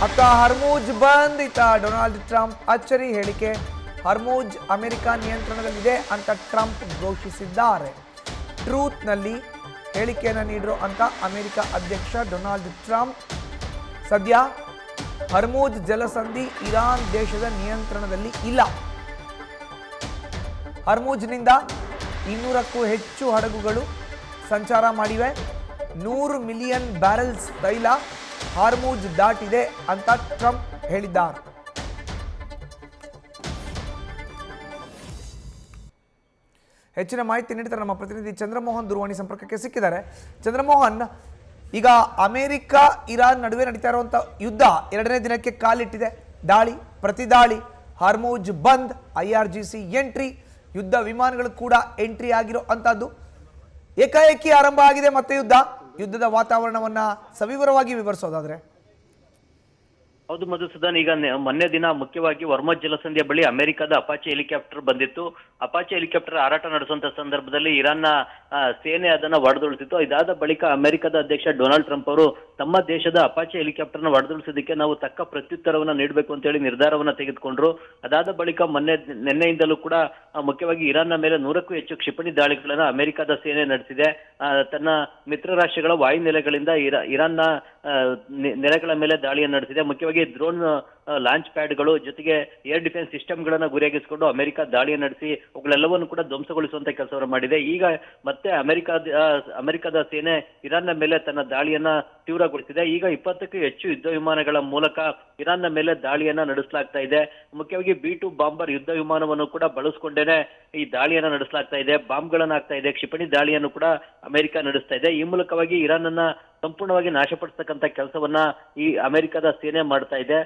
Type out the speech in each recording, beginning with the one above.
ಅತ್ತ ಹರ್ಮೂಜ್ ಬಂದ್, ಇತ್ತ ಡೊನಾಲ್ಡ್ ಟ್ರಂಪ್ ಅಚ್ಚರಿ ಹೇಳಿಕೆ. ಹರ್ಮೂಜ್ ಅಮೆರಿಕ ನಿಯಂತ್ರಣದಲ್ಲಿದೆ ಅಂತ ಟ್ರಂಪ್ ಘೋಷಿಸಿದ್ದಾರೆ. ಟ್ರೂತ್ನಲ್ಲಿ ಹೇಳಿಕೆಯನ್ನು ನೀಡಿರೋ ಅಂತ ಅಮೆರಿಕ ಅಧ್ಯಕ್ಷ ಡೊನಾಲ್ಡ್ ಟ್ರಂಪ್. ಸದ್ಯ ಹರ್ಮೂಜ್ ಜಲಸಂಧಿ ಇರಾನ್ ದೇಶದ ನಿಯಂತ್ರಣದಲ್ಲಿ ಇಲ್ಲ. ಹರ್ಮೂಜ್ನಿಂದ 200ಕ್ಕೂ ಹೆಚ್ಚು ಹಡಗುಗಳು ಸಂಚಾರ ಮಾಡಿವೆ. 100 ಮಿಲಿಯನ್ ಬ್ಯಾರೆಲ್ಸ್ ತೈಲ ಹಾರ್ಮೂಜ್ ದಾಟಿದೆ ಅಂತ ಟ್ರಂಪ್ ಹೇಳಿದ್ದಾರೆ. ಹೆಚ್ಚಿನ ಮಾಹಿತಿ ನೀಡ್ತಾರೆ ನಮ್ಮ ಪ್ರತಿನಿಧಿ ಚಂದ್ರಮೋಹನ್ ದೂರವಾಣಿ ಸಂಪರ್ಕಕ್ಕೆ ಸಿಕ್ಕಿದ್ದಾರೆ. ಚಂದ್ರಮೋಹನ್, ಈಗ ಅಮೆರಿಕ ಇರಾನ್ ನಡುವೆ ನಡೀತಾ ಇರುವಂಥ ಯುದ್ಧ 2ನೇ ದಿನಕ್ಕೆ ಕಾಲಿಟ್ಟಿದೆ. ದಾಳಿ ಪ್ರತಿ ದಾಳಿ, ಹಾರ್ಮೂಜ್ ಬಂದ್, IRGC ಎಂಟ್ರಿ, ಯುದ್ಧ ವಿಮಾನಗಳು ಕೂಡ ಎಂಟ್ರಿ ಆಗಿರೋ ಅಂಥದ್ದು. ಏಕಾಏಕಿ ಆರಂಭ ಆಗಿದೆ ಮತ್ತೆ ಯುದ್ಧದ ವಾತಾವರಣವನ್ನ ಸವಿವರವಾಗಿ ವಿವರಿಸೋದಾದ್ರೆ. ಹೌದು ಮಧುಸೂದನ್, ಈಗ ಮೊನ್ನೆ ದಿನ ಮುಖ್ಯವಾಗಿ ಹೊರ್ಮುಜ್ ಜಲಸಂಧಿಯ ಬಳಿ ಅಮೆರಿಕದ ಅಪಾಚೆ ಹೆಲಿಕಾಪ್ಟರ್ ಬಂದಿತ್ತು. ಅಪಾಚೆ ಹೆಲಿಕಾಪ್ಟರ್ ಹಾರಾಟ ನಡೆಸುವಂತ ಸಂದರ್ಭದಲ್ಲಿ ಇರಾನ್ನ ಸೇನೆ ಅದನ್ನ ಹೊಡೆದುಳಿಸಿತ್ತು. ಇದಾದ ಬಳಿಕ ಅಮೆರಿಕದ ಅಧ್ಯಕ್ಷ ಡೊನಾಲ್ಡ್ ಟ್ರಂಪ್ ಅವರು ತಮ್ಮ ದೇಶದ ಅಪಾಚೆ ಹೆಲಿಕಾಪ್ಟರ್ನ ಹೊಡೆದುಳಿಸೋದಕ್ಕೆ ನಾವು ತಕ್ಕ ಪ್ರತ್ಯುತ್ತರವನ್ನ ನೀಡಬೇಕು ಅಂತ ಹೇಳಿ ನಿರ್ಧಾರವನ್ನ ತೆಗೆದುಕೊಂಡ್ರು. ಅದಾದ ಬಳಿಕ ನಿನ್ನೆಯಿಂದಲೂ ಕೂಡ ಮುಖ್ಯವಾಗಿ ಇರಾನ್ನ ಮೇಲೆ 100ಕ್ಕೂ ಹೆಚ್ಚು ಕ್ಷಿಪಣಿ ದಾಳಿಗಳನ್ನ ಅಮೆರಿಕದ ಸೇನೆ ನಡೆಸಿದೆ. ತನ್ನ ಮಿತ್ರ ರಾಷ್ಟ್ರಗಳ ವಾಯುನೆಲೆಗಳಿಂದ ಇರಾನ್ನ ನೆಲೆಗಳ ಮೇಲೆ ದಾಳಿಯನ್ನು ನಡೆಸಿದೆ. ಮುಖ್ಯವಾಗಿ ಡ್ರೋನ್ ಲಾಂಚ್ ಪ್ಯಾಡ್ಗಳು ಜೊತೆಗೆ ಏರ್ ಡಿಫೆನ್ಸ್ ಸಿಸ್ಟಮ್ಗಳನ್ನ ಗುರಿಯಾಗಿಸಿಕೊಂಡು ಅಮೆರಿಕ ದಾಳಿಯನ್ನು ನಡೆಸಿ ಅವುಗಳೆಲ್ಲವನ್ನು ಕೂಡ ಧ್ವಂಸಗೊಳಿಸುವಂತ ಕೆಲಸವನ್ನು ಮಾಡಿದೆ. ಈಗ ಮತ್ತೆ ಅಮೆರಿಕದ ಸೇನೆ ಇರಾನ್ನ ಮೇಲೆ ತನ್ನ ದಾಳಿಯನ್ನ ತೀವ್ರಗೊಳಿಸಿದೆ. ಈಗ 20ಕ್ಕೂ ಹೆಚ್ಚು ಯುದ್ಧ ವಿಮಾನಗಳ ಮೂಲಕ ಇರಾನ್ನ ಮೇಲೆ ದಾಳಿಯನ್ನ ನಡೆಸಲಾಗ್ತಾ ಇದೆ. ಮುಖ್ಯವಾಗಿ B-2 ಬಾಂಬರ್ ಯುದ್ಧ ವಿಮಾನವನ್ನು ಕೂಡ ಬಳಸಿಕೊಂಡೇನೆ ಈ ದಾಳಿಯನ್ನ ನಡೆಸಲಾಗ್ತಾ ಇದೆ. ಬಾಂಬ್ಗಳನ್ನ ಹಾಕ್ತಾ ಇದೆ, ಕ್ಷಿಪಣಿ ದಾಳಿಯನ್ನು ಕೂಡ ಅಮೆರಿಕ ನಡೆಸ್ತಾ ಇದೆ. ಈ ಮೂಲಕವಾಗಿ ಇರಾನ್ ಅನ್ನ ಸಂಪೂರ್ಣವಾಗಿ ನಾಶಪಡಿಸತಕ್ಕಂತ ಕೆಲಸವನ್ನ ಈ ಅಮೆರಿಕದ ಸೇನೆ ಮಾಡ್ತಾ ಇದೆ.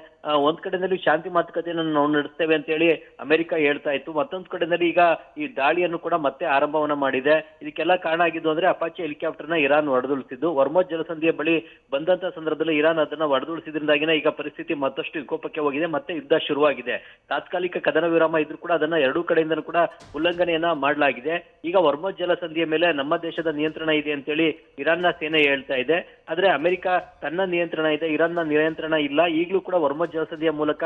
ಒಂದ್ ಕಡೆಯಲ್ಲಿ ಶಾಂತಿ ಮಾತುಕತೆಯನ್ನು ನಾವು ನಡೆಸ್ತೇವೆ ಅಂತ ಹೇಳಿ ಅಮೆರಿಕ ಹೇಳ್ತಾ ಇತ್ತು. ಮತ್ತೊಂದ್ ಕಡೆಯಲ್ಲಿ ಈಗ ಈ ದಾಳಿಯನ್ನು ಕೂಡ ಮತ್ತೆ ಆರಂಭವನ್ನ ಮಾಡಿದೆ. ಇದಕ್ಕೆಲ್ಲ ಕಾರಣ ಆಗಿದ್ದು ಅಂದ್ರೆ ಅಪಾಚೆ ಹೆಲಿಕಾಪ್ಟರ್ನ ಇರಾನ್ ಹೊಡೆದುಳಿಸಿದ್ದು. ಹೊರ್ಮುಜ್ ಜಲಸಂಧಿಯ ಬಳಿ ಬಂದಂತ ಸಂದರ್ಭದಲ್ಲಿ ಇರಾನ್ ಅದನ್ನ ಹೊಡೆದುಳಿಸಿದ್ರಿಂದಾಗಿನೇ ಈಗ ಪರಿಸ್ಥಿತಿ ಮತ್ತಷ್ಟು ವಿಕೋಪಕ್ಕೆ ಹೋಗಿದೆ. ಮತ್ತೆ ಯುದ್ಧ ಶುರುವಾಗಿದೆ. ತಾತ್ಕಾಲಿಕ ಕದನ ವಿರಾಮ ಇದ್ರೂ ಕೂಡ ಅದನ್ನ ಎರಡೂ ಕಡೆಯಿಂದ ಕೂಡ ಉಲ್ಲಂಘನೆಯನ್ನ ಮಾಡಲಾಗಿದೆ. ಈಗ ಹೊರ್ಮುಜ್ ಜಲಸಂಧಿಯ ಮೇಲೆ ನಮ್ಮ ದೇಶದ ನಿಯಂತ್ರಣ ಇದೆ ಅಂತೇಳಿ ಇರಾನ್ನ ಸೇನೆ ಹೇಳ್ತಾ ಇದೆ. ಆದ್ರೆ ಅಮೆರಿಕ ತನ್ನ ನಿಯಂತ್ರಣ ಇದೆ, ಇರಾನ್ನ ನಿಯಂತ್ರಣ ಇಲ್ಲ. ಈಗಲೂ ಕೂಡ ಹೊರ್ಮುಜ್ ಜಲಸಂಧಿಯ ಮೂಲಕ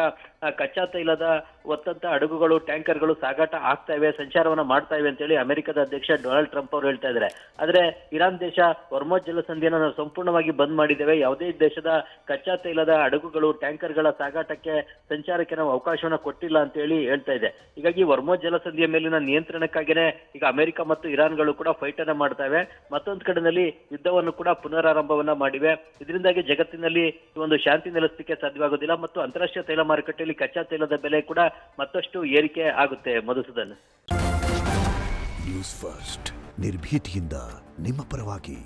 ಕಚ್ಚಾ ತೈಲದ ಒತ್ತಂತ ಹಡಗುಗಳು, ಟ್ಯಾಂಕರ್ಗಳು ಸಾಗಾಟ ಆಗ್ತಾ ಇವೆ, ಸಂಚಾರವನ್ನ ಮಾಡ್ತಾ ಇವೆ ಅಂತೇಳಿ ಅಮೆರಿಕದ ಅಧ್ಯಕ್ಷ ಡೊನಾಲ್ಡ್ ಟ್ರಂಪ್ ಅವರು ಹೇಳ್ತಾ ಇದ್ದಾರೆ. ಆದ್ರೆ ಇರಾನ್ ದೇಶ ಹೊರ್ಮುಜ್ ಜಲಸಂಧಿಯನ್ನು ನಾವು ಸಂಪೂರ್ಣವಾಗಿ ಬಂದ್ ಮಾಡಿದ್ದೇವೆ, ಯಾವುದೇ ದೇಶದ ಕಚ್ಚಾ ತೈಲದ ಹಡಗುಗಳು, ಟ್ಯಾಂಕರ್ಗಳ ಸಾಗಾಟಕ್ಕೆ, ಸಂಚಾರಕ್ಕೆ ನಾವು ಅವಕಾಶವನ್ನ ಕೊಟ್ಟಿಲ್ಲ ಅಂತ ಹೇಳಿ ಹೇಳ್ತಾ ಇದೆ. ಹೀಗಾಗಿ ಹೊರ್ಮುಜ್ ಜಲಸಂಧಿಯ ಮೇಲಿನ ನಿಯಂತ್ರಣಕ್ಕಾಗಿನೇ ಈಗ ಅಮೆರಿಕ ಮತ್ತು ಇರಾನ್ಗಳು ಕೂಡ ಫೈಟ್ ಅನ್ನ ಮಾಡ್ತವೆ. ಮತ್ತೊಂದು ಕಡೆಯಲ್ಲಿ ಯುದ್ಧವನ್ನು ಕೂಡ ಪುನರಾರಂಭವನ್ನ ಮಾಡಿವೆ. ಇದರಿಂದಾಗಿ ಜಗತ್ತಿನಲ್ಲಿ ಒಂದು ಶಾಂತಿ ನೆಲೆಸಲಿಕ್ಕೆ ಸಾಧ್ಯವಾಗುವುದಿಲ್ಲ ಮತ್ತು ಅಂತಾರಾಷ್ಟ್ರೀಯ ತೈಲ ಮಾರುಕಟ್ಟೆಯಲ್ಲಿ ಕಚ್ಚಾ ತೈಲದ ಬೆಲೆ ಕೂಡ ಮತ್ತಷ್ಟು ಏರಿಕೆ ಆಗುತ್ತೆ. ಮಧುಸೂದನ್, ನ್ಯೂಸ್ ಫಸ್ಟ್ ನಿರ್ಭೀತಿಯಿಂದ ನಿಮ್ಮ ಪರವಾಗಿ.